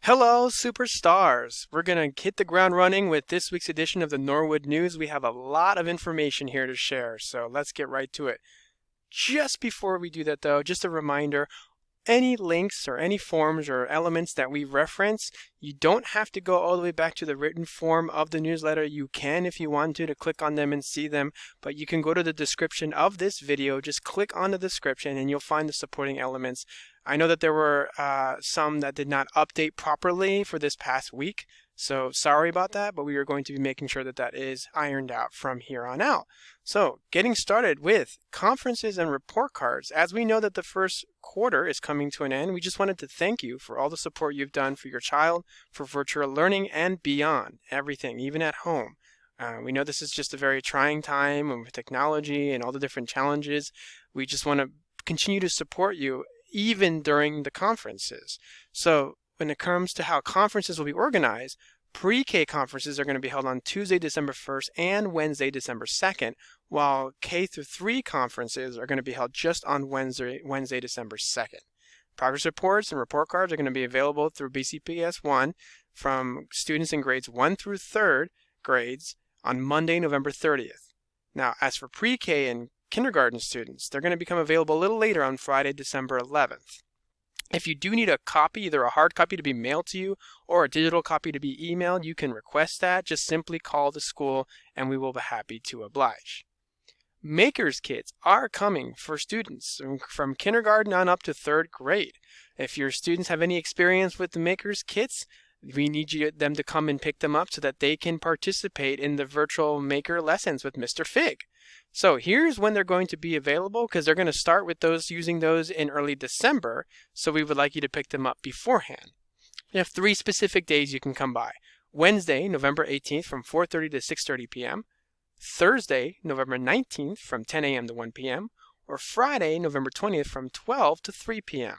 Hello, superstars! We're going to hit the ground running with this week's edition of the Norwood News. We have a lot of information here to share, so let's get right to it. Just before we do that, though, just a reminder, any links or any forms or elements that we reference, you don't have to go all the way back to the written form of the newsletter. You can, if you want to click on them and see them, but you can go to the description of this video, just click on the description and you'll find the supporting elements. I know that there were some that did not update properly for this past week, so sorry about that, but we are going to be making sure that that is ironed out from here on out. So getting started with conferences and report cards. As we know that the first quarter is coming to an end, we just wanted to thank you for all the support you've done for your child, for virtual learning and beyond, everything, even at home. We know this is just a very trying time with technology and all the different challenges. We just want to continue to support you even during the conferences. So when it comes to how conferences will be organized, pre-K conferences are going to be held on Tuesday, December 1st and Wednesday, December 2nd, while K through 3 conferences are going to be held just on Wednesday, December 2nd. Progress reports and report cards are going to be available through BCPS 1 from students in grades 1 through 3rd grades on Monday, November 30th. Now, as for pre-K and kindergarten students, they're going to become available a little later on Friday, December 11th. If you do need a copy, either a hard copy to be mailed to you or a digital copy to be emailed, you can request that. Just simply call the school and we will be happy to oblige. Makers kits are coming for students from kindergarten on up to 3rd grade. If your students have any experience with the Makers kits, we need them to come and pick them up so that they can participate in the virtual maker lessons with Mr. Fig. So here's when they're going to be available, because they're going to start with using those in early December, so we would like you to pick them up beforehand. You have 3 specific days you can come by. Wednesday, November 18th from 4:30 to 6:30 p.m., Thursday, November 19th from 10 a.m. to 1 p.m., or Friday, November 20th from 12 to 3 p.m.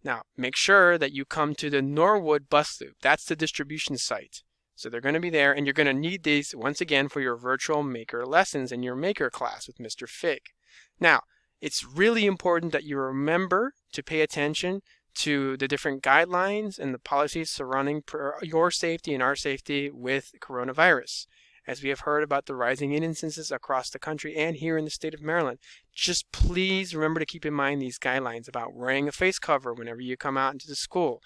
Now, make sure that you come to the Norwood bus loop. That's the distribution site. So they're going to be there, and you're going to need these once again for your virtual maker lessons in your maker class with Mr. Fig. Now, it's really important that you remember to pay attention to the different guidelines and the policies surrounding your safety and our safety with coronavirus. As we have heard about the rising instances across the country and here in the state of Maryland, just please remember to keep in mind these guidelines about wearing a face cover whenever you come out into the school.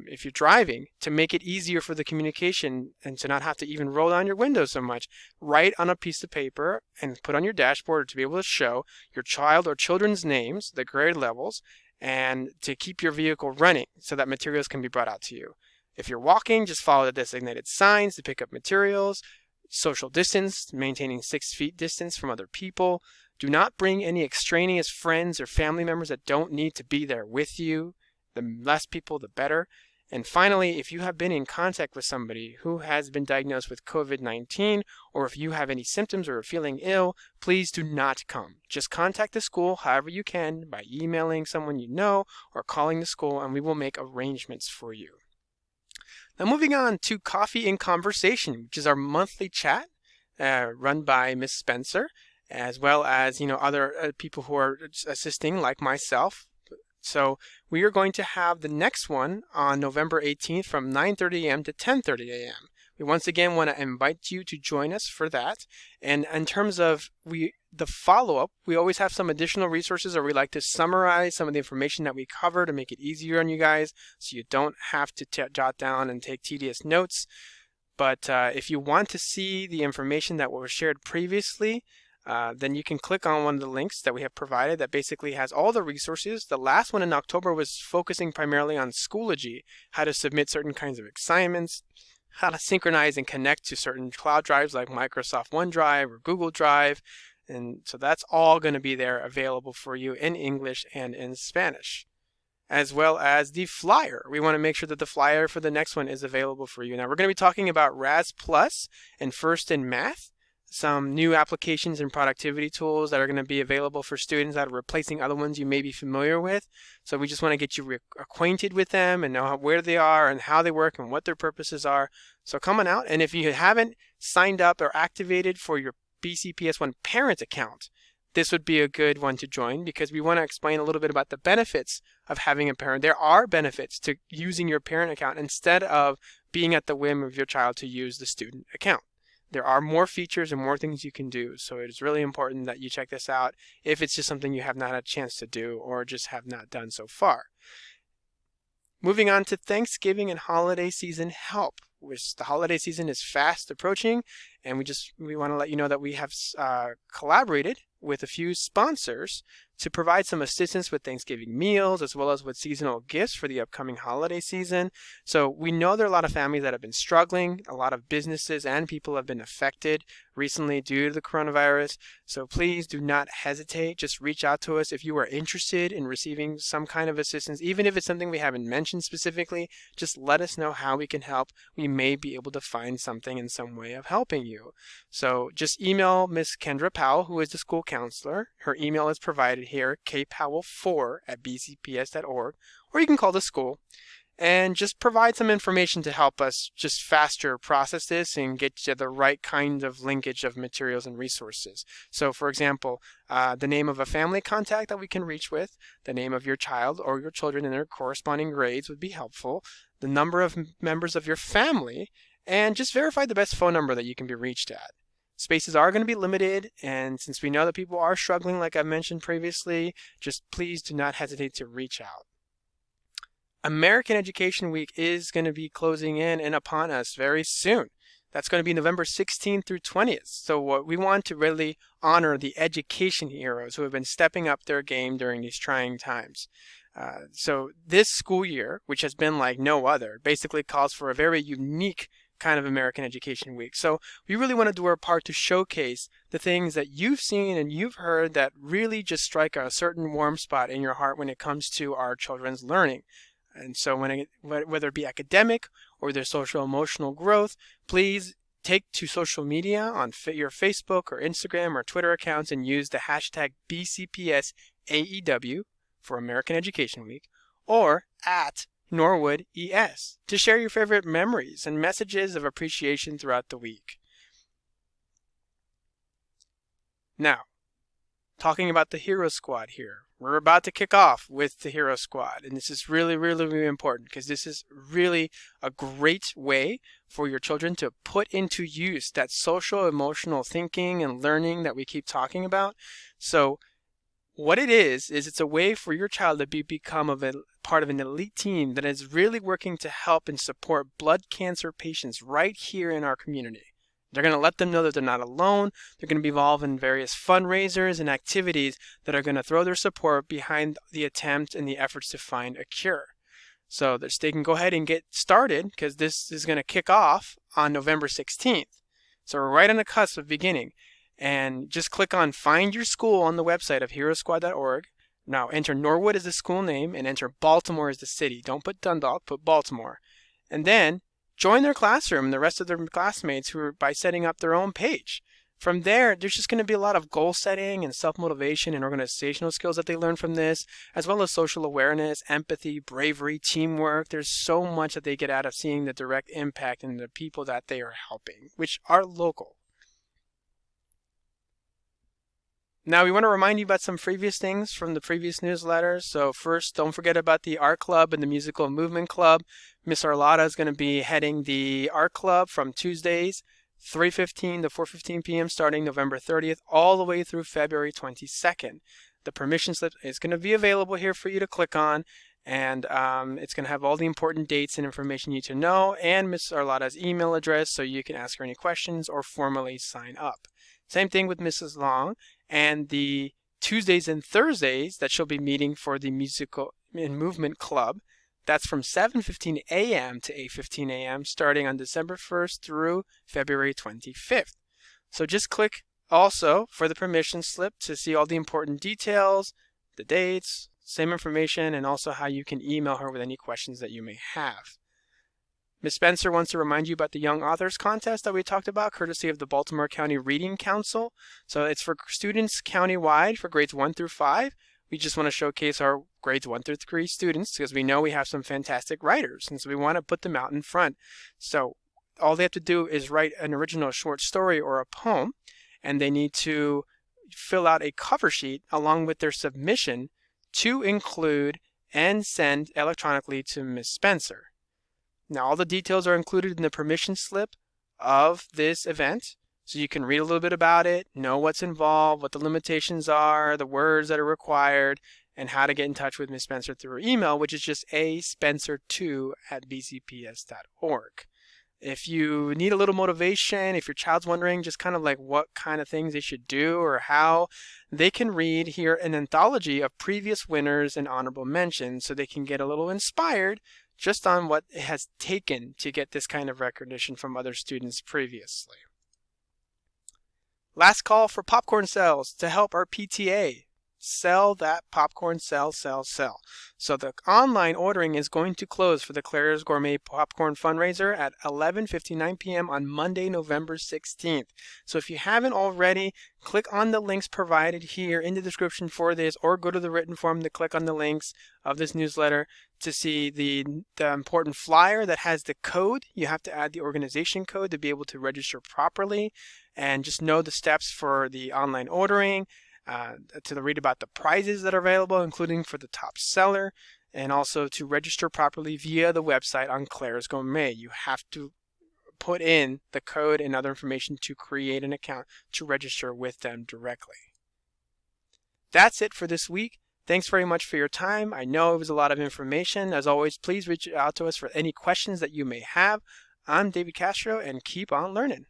If you're driving, to make it easier for the communication and to not have to even roll down your window so much, write on a piece of paper and put on your dashboard to be able to show your child or children's names, the grade levels, and to keep your vehicle running so that materials can be brought out to you. If you're walking, just follow the designated signs to pick up materials. Social distance, maintaining 6 feet distance from other people. Do not bring any extraneous friends or family members that don't need to be there with you. The less people, the better. And finally, if you have been in contact with somebody who has been diagnosed with COVID-19, or if you have any symptoms or are feeling ill, please do not come. Just contact the school however you can by emailing someone you know or calling the school, and we will make arrangements for you. Now moving on to Coffee and Conversation, which is our monthly chat run by Miss Spencer, as well as other people who are assisting like myself. So we are going to have the next one on November 18th from 9:30 a.m. to 10:30 a.m. We once again want to invite you to join us for that. And in terms of the follow-up, we always have some additional resources, or we like to summarize some of the information that we cover to make it easier on you guys so you don't have to jot down and take tedious notes. But if you want to see the information that was shared previously, then you can click on one of the links that we have provided that basically has all the resources. The last one in October was focusing primarily on Schoology, how to submit certain kinds of assignments, how to synchronize and connect to certain cloud drives like Microsoft OneDrive or Google Drive. And so that's all going to be there available for you in English and in Spanish, as well as the flyer. We want to make sure that the flyer for the next one is available for you. Now we're going to be talking about RAS Plus and First in Math, some new applications and productivity tools that are going to be available for students that are replacing other ones you may be familiar with. So we just want to get you acquainted with them and know where they are and how they work and what their purposes are. So come on out, and if you haven't signed up or activated for your BCPS1 parent account, this would be a good one to join, because we want to explain a little bit about the benefits of having a parent. There are benefits to using your parent account instead of being at the whim of your child to use the student account. There are more features and more things you can do, so it is really important that you check this out if it's just something you have not had a chance to do or just have not done so far. Moving on to Thanksgiving and holiday season help, which the holiday season is fast approaching, and we want to let you know that we have collaborated with a few sponsors to provide some assistance with Thanksgiving meals as well as with seasonal gifts for the upcoming holiday season. So we know there are a lot of families that have been struggling. A lot of businesses and people have been affected recently due to the coronavirus. So please do not hesitate. Just reach out to us if you are interested in receiving some kind of assistance. Even if it's something we haven't mentioned specifically, just let us know how we can help. We may be able to find something in some way of helping you. So just email Miss Kendra Powell, who is the school counselor. Her email is provided here, kpowell4@bcps.org, or you can call the school and just provide some information to help us just faster process this and get you the right kind of linkage of materials and resources. So for example, the name of a family contact that we can reach with, the name of your child or your children and their corresponding grades would be helpful, the number of members of your family, and just verify the best phone number that you can be reached at. Spaces are going to be limited, and since we know that people are struggling, like I mentioned previously, just please do not hesitate to reach out. American Education Week is going to be closing in and upon us very soon. That's going to be November 16th through 20th. So what we want to really honor the education heroes who have been stepping up their game during these trying times. So this school year, which has been like no other, basically calls for a very unique kind of American Education Week. So we really want to do our part to showcase the things that you've seen and you've heard that really just strike a certain warm spot in your heart when it comes to our children's learning. And so whether it be academic or their social emotional growth, please take to social media on your Facebook or Instagram or Twitter accounts and use the hashtag BCPSAEW for American Education Week or at Norwood ES to share your favorite memories and messages of appreciation throughout the week. Now, talking about the Hero Squad here. We're about to kick off with the Hero Squad, and this is really, really, really important because this is really a great way for your children to put into use that social emotional thinking and learning that we keep talking about. So what it is it's a way for your child to become a part of an elite team that is really working to help and support blood cancer patients right here in our community. They're going to let them know that they're not alone. They're going to be involved in various fundraisers and activities that are going to throw their support behind the attempt and the efforts to find a cure. So that they can go ahead and get started because this is going to kick off on November 16th. So we're right on the cusp of beginning. And just click on Find Your School on the website of HeroSquad.org. Now enter Norwood as the school name and enter Baltimore as the city. Don't put Dundalk, put Baltimore. And then join their classroom and the rest of their classmates by setting up their own page. From there, there's just going to be a lot of goal setting and self-motivation and organizational skills that they learn from this, as well as social awareness, empathy, bravery, teamwork. There's so much that they get out of seeing the direct impact in the people that they are helping, which are local. Now, we want to remind you about some previous things from the previous newsletters. So first, don't forget about the Art Club and the Musical Movement Club. Miss Arlotta is going to be heading the Art Club from Tuesdays, 3:15 to 4:15 p.m. starting November 30th all the way through February 22nd. The permission slip is going to be available here for you to click on, and it's going to have all the important dates and information you need to know and Miss Arlotta's email address so you can ask her any questions or formally sign up. Same thing with Mrs. Long and the Tuesdays and Thursdays that she'll be meeting for the Musical and Movement Club. That's from 7:15 a.m. to 8:15 a.m. starting on December 1st through February 25th. So just click also for the permission slip to see all the important details, the dates, same information, and also how you can email her with any questions that you may have. Ms. Spencer wants to remind you about the Young Authors Contest that we talked about, courtesy of the Baltimore County Reading Council. So it's for students countywide for grades 1 through 5. We just want to showcase our grades 1 through 3 students because we know we have some fantastic writers, and so we want to put them out in front. So all they have to do is write an original short story or a poem, and they need to fill out a cover sheet along with their submission to include and send electronically to Ms. Spencer. Now, all the details are included in the permission slip of this event, so you can read a little bit about it, know what's involved, what the limitations are, the words that are required, and how to get in touch with Ms. Spencer through her email, which is just aspencer2@bcps.org. If you need a little motivation, if your child's wondering just kind of like what kind of things they should do or how, they can read here an anthology of previous winners and honorable mentions so they can get a little inspired just on what it has taken to get this kind of recognition from other students previously. Last call for popcorn sales to help our PTA. Sell that popcorn, sell. So the online ordering is going to close for the Claire's Gourmet Popcorn Fundraiser at 11:59 p.m. on Monday, November 16th. So if you haven't already, click on the links provided here in the description for this, or go to the written form to click on the links of this newsletter to see the important flyer that has the code. You have to add the organization code to be able to register properly, and just know the steps for the online ordering. To read about the prizes that are available, including for the top seller, and also to register properly via the website on Claire's Gourmet. You have to put in the code and other information to create an account to register with them directly. That's it for this week. Thanks very much for your time. I know it was a lot of information. As always, please reach out to us for any questions that you may have. I'm David Castro, and keep on learning.